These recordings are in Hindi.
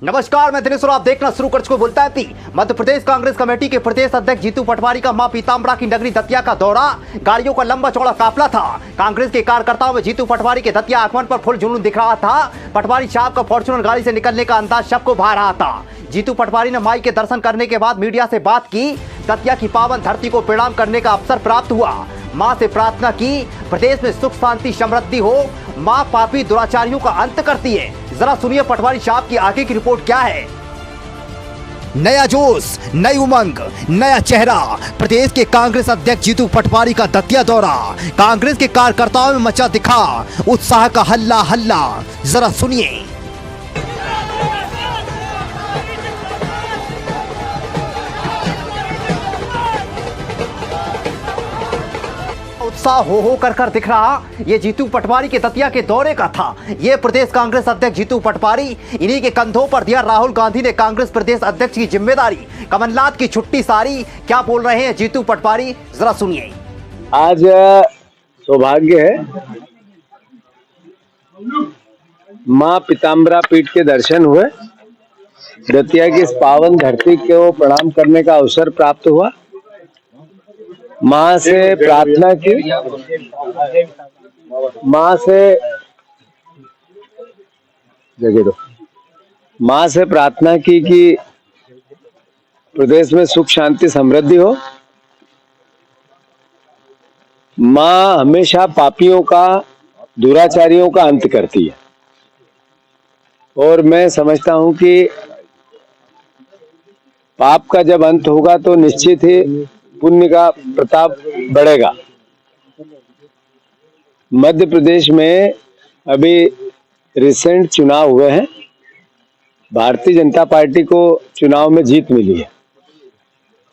नमस्कार, मैं दिनेश और आप देखना शुरू कर चुके बुलेटिन थी। मध्य प्रदेश कांग्रेस कमेटी के प्रदेश अध्यक्ष जीतू पटवारी का मां पीताम्बरा की नगरी दतिया का दौरा। गाड़ियों का लंबा चौड़ा काफिला था। कांग्रेस के कार्यकर्ताओं में जीतू पटवारी के दतिया आगमन पर फुल जुनून दिख रहा था। पटवारी साहब का फॉर्च्यूनर गाड़ी से निकलने का अंदाज सबको भा रहा था। जीतू पटवारी ने माई के दर्शन करने के बाद मीडिया से बात की। दतिया की पावन धरती को प्रणाम करने का अवसर प्राप्त हुआ। मां से प्रार्थना की, प्रदेश में सुख शांति समृद्धि हो। मां पापी दुराचारियों का अंत करती है। जरा सुनिए पटवारी साहब की आगे की रिपोर्ट क्या है। नया जोश, नई उमंग, नया चेहरा। प्रदेश के कांग्रेस अध्यक्ष जीतू पटवारी का दतिया दौरा। कांग्रेस के कार्यकर्ताओं में मचा दिखा उत्साह का हल्ला हल्ला। जरा सुनिए। उत्साह हो कर दिख रहा ये जीतू पटवारी के दतिया के दौरे का था। ये प्रदेश कांग्रेस अध्यक्ष जीतू पटवारी, इन्हीं के कंधों पर दिया राहुल गांधी ने कांग्रेस प्रदेश अध्यक्ष की जिम्मेदारी। कमलनाथ की छुट्टी सारी, क्या बोल रहे हैं जीतू पटवारी, जरा सुनिए। आज सौभाग्य है, मां पीताम्बरा पीठ के दर्शन हुए। दतिया की इस पावन धरती को प्रणाम करने का अवसर प्राप्त हुआ। मां से प्रार्थना की, मां से प्रार्थना की कि प्रदेश में सुख शांति समृद्धि हो। मां हमेशा पापियों का, दुराचारियों का अंत करती है और मैं समझता हूं कि पाप का जब अंत होगा तो निश्चित ही पुण्य का प्रताप बढ़ेगा। मध्य प्रदेश में अभी रिसेंट चुनाव हुए हैं। भारतीय जनता पार्टी को चुनाव में जीत मिली है।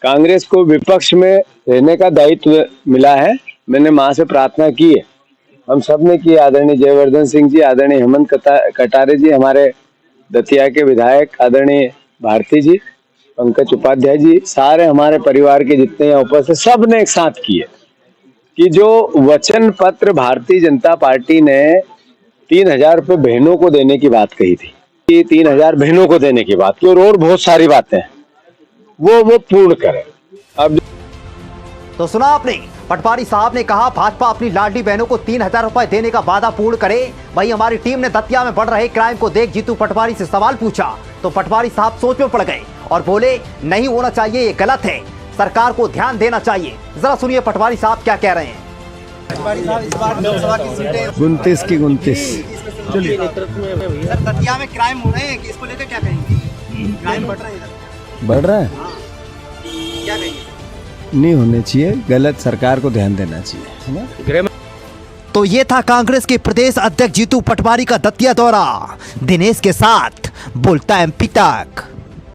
कांग्रेस को विपक्ष में रहने का दायित्व मिला है। मैंने मां से प्रार्थना की है, हम सब ने की। आदरणीय जयवर्धन सिंह जी, आदरणीय हेमंत कटारे जी, हमारे दतिया के विधायक आदरणीय भारती जी, पंकज उपाध्याय जी, सारे हमारे परिवार के जितने यहाँ उपस्थित, सब ने एक साथ किए कि जो वचन पत्र भारतीय जनता पार्टी ने 3000 रुपये बहनों को देने की बात कही थी, कि 3000 बहनों को देने की बात की, और बहुत सारी बातें वो पूर्ण करें। अब तो सुना आपने, पटवारी साहब ने कहा भाजपा अपनी लाडली बहनों को 3000 रुपए देने का वादा पूर्ण करे। वहीं हमारी टीम ने दतिया में बढ़ रहे क्राइम को देख जीतू पटवारी से सवाल पूछा तो पटवारी साहब सोच में पड़ गए और बोले नहीं होना चाहिए, ये गलत है, सरकार को ध्यान देना चाहिए। जरा सुनिए पटवारी साहब क्या कह रहे हैं। पटवारी साहब, इस बार लोकसभा की सीटें 29 की 29 चलिए। सर, दतिया में क्राइम हो रहे हैं कि इसको लेकर क्या कहेंगे? क्राइम बढ़ रहे हैं, बढ़ रहा है, क्या कहेंगे? नहीं होने चाहिए, गलत, सरकार को ध्यान देना चाहिए। तो ये था कांग्रेस के प्रदेश अध्यक्ष जीतू पटवारी का दतिया दौरा। दिनेश के साथ बुलेटिन तक।